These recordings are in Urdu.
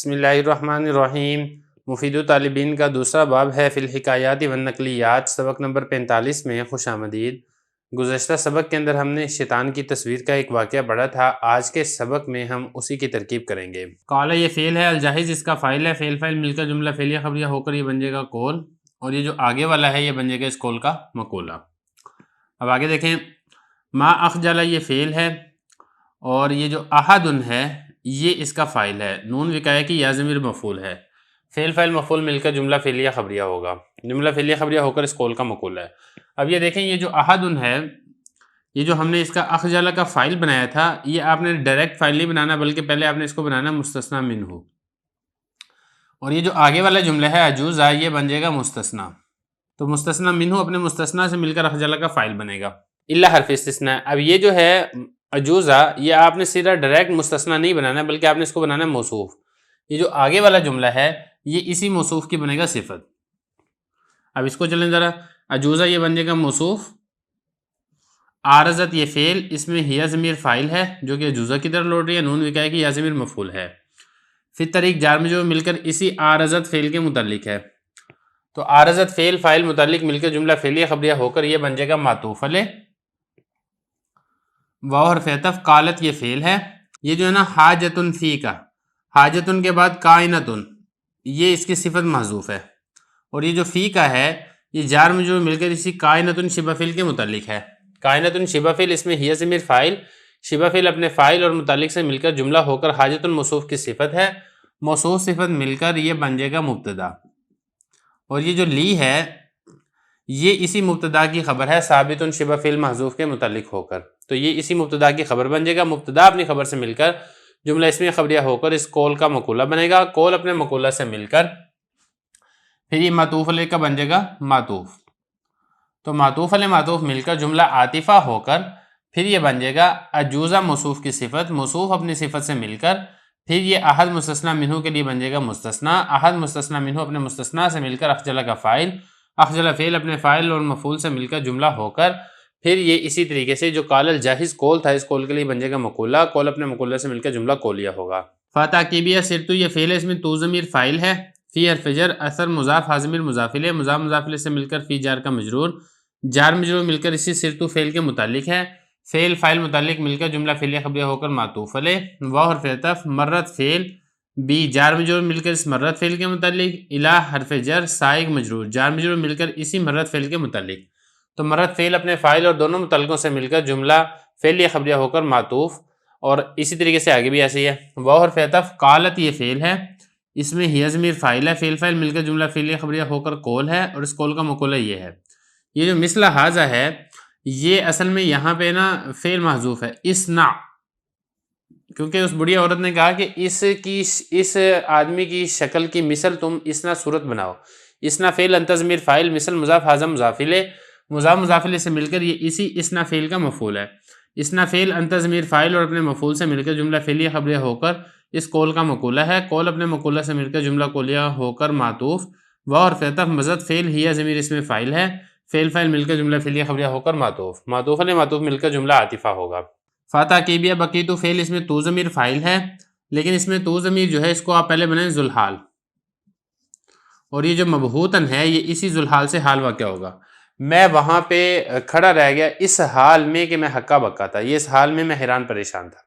بسم اللہ الرحمن الرحیم۔ مفید طالبین کا دوسرا باب ہے فی الحکایات والنقلیات، سبق نمبر 45 میں خوش آمدید۔ گزشتہ سبق کے اندر ہم نے شیطان کی تصویر کا ایک واقعہ پڑھا تھا، آج کے سبق میں ہم اسی کی ترکیب کریں گے۔ قال یہ فعل ہے، الجاہز اس کا فاعل ہے، فعل فاعل مل کر جملہ فعلیہ خبریہ ہو کر یہ بن جائے گا قول، اور یہ جو آگے والا ہے یہ بن جائے گا اس قول کا مقولہ۔ اب آگے دیکھیں، ما اخجل یہ فعل ہے، اور یہ جو احدن ہے یہ اس کا فاعل ہے، نون وقایہ کی یا ضمیر مفعول ہے، فعل فاعل مفعول مل کر جملہ فعلیہ خبریہ ہوگا، جملہ فعلیہ خبریہ ہو کر اس قول کا مقولہ ہے۔ اب یہ دیکھیں، یہ جو احدن ہے، یہ جو ہم نے اس کا اخجل کا فاعل بنایا تھا، یہ آپ نے ڈائریکٹ فاعل نہیں بنانا بلکہ پہلے آپ نے اس کو بنانا مستثنی منہ، اور یہ جو آگے والا جملہ ہے عجوزہ یہ بن جائے گا مستثنی، تو مستثنی منہ اپنے مستثنی سے مل کر اخجل کا فاعل بنے گا، الا حرف استثناء۔ اب یہ جو ہے عجوزہ، یہ آپ نے سیدھا ڈائریکٹ مستثنی نہیں بنانا بلکہ آپ نے اس کو بنانا موصوف۔ یہ جو آگے والا جملہ ہے یہ اسی موصوف کی بنے گا صفت۔ اب اس کو چلیں ذرا، عجوزہ یہ بن جائے گا موصوف، عارضت یہ فعل، اس میں ہی ضمیر فاعل ہے جو کہ عجوزہ کی طرف لوٹ رہی ہے، نون وقایہ کی یا ضمیر مفعول ہے، فی طریق جار مجرور مل کر اسی عارضت فعل کے متعلق ہے، تو عارضت فعل فاعل متعلق مل کر جملہ فعلیہ خبریہ ہو کر یہ بن جائے گا معطوف علیہ۔ واو حرف عطف، قالت یہ فعل ہے، یہ جو ہے نا حاجتن فی کا، حاجتن کے بعد کائنتن، یہ اس کی صفت محذوف ہے، اور یہ جو فی کا ہے یہ جار مجرور مل کر اسی کائنتن شبہ فعل کے متعلق ہے، کائنتن شبہ فعل، اس میں ہی ضمیر فاعل، شبہ فعل اپنے فاعل اور متعلق سے مل کر جملہ ہو کر حاجتن موصوف کی صفت ہے، موصوف صفت مل کر یہ بن جائے گا مبتدا، اور یہ جو لی ہے یہ اسی مبتدا کی خبر ہے ثابتن شبہ فعل محذوف کے متعلق ہو کر، تو یہ اسی مبتدا کی خبر بن جائے گا، مبتدا اپنی خبر سے مل کر جملہ اسمیہ خبریہ ہو کر اس قول کا مقولہ بنے گا، قول اپنے مقولہ سے مل کر پھر یہ معطوف علیہ کا بن جائے گا معطوف، تو معطوف علیہ معطوف مل کر جملہ عاطفہ ہو کر پھر یہ بن جائے گا عجوزہ موصوف کی صفت، موصوف اپنی صفت سے مل کر پھر یہ احد مستثنی منہ کے لیے بن جائے گا مستثنی، احد مستثنی منہ اپنے مستثنی سے مل کر اخجل کا فاعل، اخجل فعل اپنے فاعل اور مفعول سے مل کر جملہ ہو کر پھر یہ اسی طریقے سے جو قال الجاہز قول تھا اس قول کے لیے بن جائے گا مقولہ، قول اپنے مقولہ سے مل کر جملہ قولیہ ہوگا۔ فاتعقیبیہ سرتو یہ فعل ہے، اس میں تو ضمیر فاعل ہے، فی حرف جر، اثر مضاف، حاضمیر مضاف الیہ، مضاف مضاف الیہ سے مل کر فی جار کا مجرور، جار مجرور مل کر اسی سرتو فعل کے متعلق ہے، فعل فاعل متعلق مل کر جملہ فعلیہ خبریہ ہو کر معطوف علیہ، واو حرف عطف، مرت فعل، بی جار مجرور مل کر اس مرت فعل کے متعلق، الا حرف جر، سائق مجرور، جار مجرور مل کر اسی مرت فعل کے متعلق، تو مرت فعل اپنے فاعل اور دونوں متعلقوں سے مل کر جملہ فعلیہ خبریہ ہو کر معطوف، اور اسی طریقے سے آگے بھی ایسے ہی ہے۔ واو حرف عطف، قالت یہ فعل ہے، اس میں ہی ضمیر فاعل ہے، فعل فاعل مل کر جملہ فعلیہ خبریہ ہو کر قول ہے، اور اس قول کا مقولہ یہ ہے۔ یہ جو مثل ھذا ہے یہ اصل میں یہاں پہ نا فعل محذوف ہے، اسنع، کیونکہ اس بڑی عورت نے کہا کہ اس آدمی کی شکل کی مثل تم اسنا صورت بناؤ، اسنا فعل انت ضمیر فاعل، مثل مضاف ھذا مضاف الیہ، مضاف مضاف الیہ سے مل کر یہ اسی اسنا فعل کا مفعول ہے، اسنا فعل انت ضمیر فاعل اور اپنے مفعول سے مل کر جملہ فعلیہ خبریہ ہو کر اس قول کا مقولہ ہے، قول اپنے مقولہ سے مل کر جملہ قولیہ ہو کر معطوف، واو حرف عطف، مزد فعل، ہی ضمیر اس میں فاعل ہے، فعل فاعل مل کر جملہ فعلیہ خبریہ ہو کر معطوف، معطوف علیہ معطوف مل کر جملہ عاطفہ ہوگا۔ فاتعقیبیہ بقیتو فعل، اس میں تو ضمیر فاعل ہے، لیکن اس میں تو ضمیر جو ہے اس کو آپ پہلے بنائیں ذوالحال، اور یہ جو مبہوتن ہے یہ اسی ذوالحال سے حال واقع ہوگا، میں وہاں پہ کھڑا رہ گیا اس حال میں کہ میں ہکا بکا تھا، یہ اس حال میں میں حیران پریشان تھا،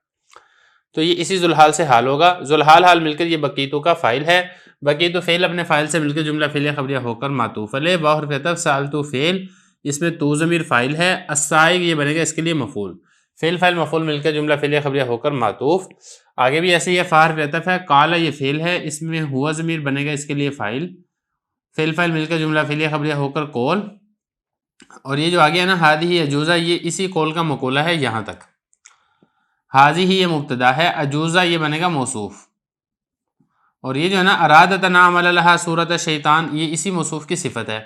تو یہ اسی ذوالحال سے حال ہوگا، ذوالحال حال مل کر یہ بقیتو کا فاعل ہے، بقیتو فعل اپنے فاعل سے مل کر جملہ فعلیہ خبریہ ہو کر معطوف علیہ، واو حرف عطف، سألتو فعل، اس میں تو ضمیر فاعل ہے، السائق یہ بنے گا اس کے لیے مفعول، فعل فاعل مفعول مل کر جملہ فعلیہ خبریہ ہو کر معطوف، آگے بھی ایسے ہی ہے، فا حرف عطف ہے، قال یہ فعل ہے، اس میں ہوا ضمیر بنے گا اس کے لیے فاعل، فعل فاعل مل کر جملہ فعلیہ خبریہ ہو کر قول، اور یہ جو آگے ہے نا ہذہ عجوزہ یہ اسی قول کا مقولہ ہے یہاں تک، ہذہ یہ مبتدا ہے، عجوزہ یہ بنے گا موصوف، اور یہ جو ہے نا ارادت ان اعمل لها صورت شیطان یہ اسی موصوف کی صفت ہے،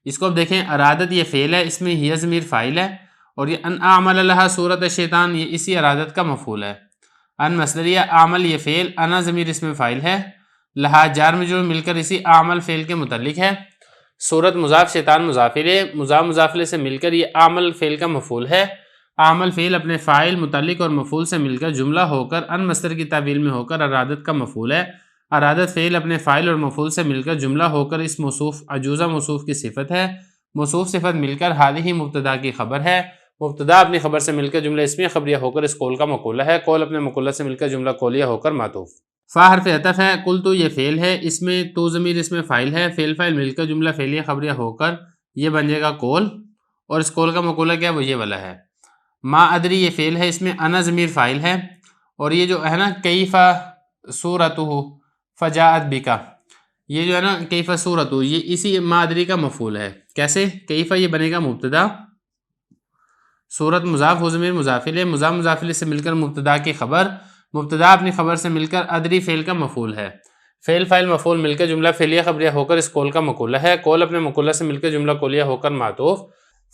اس کو اب دیکھیں، ارادت یہ فعل ہے، اس میں ہی ضمیر فاعل ہے، اور یہ ان اعمل لها صورت شیطان یہ اسی ارادت کا مفعول ہے، ان مصدریہ، اعمل یہ فعل، انا ضمیر اس میں فاعل ہے، لہا جار مجرور مل کر اسی اعمل فعل کے متعلق ہے، صورت مضاف، شیطان مضاف الیہ، مضاف مضاف الیہ سے مل کر یہ اعمل فعل کا مفعول ہے، اعمل فعل اپنے فاعل متعلق اور مفعول سے مل کر جملہ ہو کر ان مصدر کی تعویل میں ہو کر ارادت کا مفعول ہے، ارادت فعل اپنے فاعل اور مفعول سے مل کر جملہ ہو کر اس موصوف عجوزہ موصوف کی صفت ہے. موصوف صفت مل کر ہی مبتدا کی خبر ہے. مبتدا اپنی خبر سے مل کر جملہ اسمیہ خبریہ ہو کر اس قول کا مقولہ ہے. قول اپنے مقولہ سے مل کر جملہ قولیہ ہو کر معطوف. فا حرف عطف ہے. قلت یہ فعل ہے، اس میں تو ضمیر اس میں فاعل ہے، فعل فاعل مل کر جملہ فعلیہ خبریہ ہو کر یہ بن جائے گا قول، اور اس قول کا مقولہ کیا وہ یہ والا ہے. ما ادری یہ فعل ہے، اس میں انا ضمیر فاعل ہے، اور یہ جو ہے نا کیف صورتہ فجاءت بکا، یہ جو ہے نا کیف صورتہ یہ اسی ما ادری کا مفعول ہے. کیسے؟ کیف یہ بنے گا مبتدا، صورت مضاف و ضمیر مضاف الیہ، مضاف مضاف الیہ سے مل کر مبتدا کی خبر، مبتدا اپنی خبر سے مل کر ادری فعل کا مفعول ہے، فعل فاعل مفعول مل کر جملہ فعلیہ خبریہ ہو کر اس قول کا مقولہ ہے. قول اپنے مقولہ سے مل کر جملہ قولیہ ہو کر معطوف.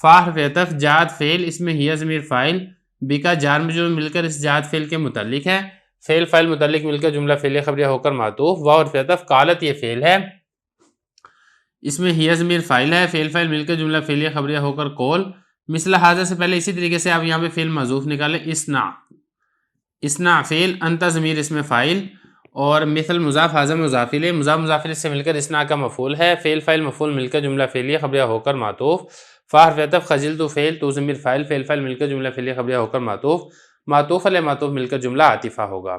فا حرف عطف، جاءت فعل، اس میں ہی ضمیر فاعل، بکا جار مجرور مل کر اس جاءت فعل کے متعلق ہے، فعل فاعل متعلق مل کر جملہ فعلیہ خبریہ ہو کر معطوف. واو حرف عطف، قالت یہ فعل ہے، اس میں ہی ضمیر فاعل ہے، فعل فاعل مل کر جملہ فعلیہ خبریہ ہو کر قول. مثل حاضر سے پہلے اسی طریقے سے آپ یہاں پہ فعل محذوف نکالیں. اسنا فعل، انت ضمیر اس میں فاعل، اور مثل مضاف حاضر مضاف الیہ، مضاف مضاف الیہ سے مل کر اسنا کا مفعول ہے، فعل فاعل مفعول مل کر جملہ فعلیہ خبریہ ہو کر معطوف. فا حرف عطف، خجلت فعل، تو ضمیر فاعل، فعل فاعل مل کر جملہ فعلیہ خبریہ ہو کر معطوف. معطوف علیہ معطوف مل کر جملہ عاطفہ ہوگا.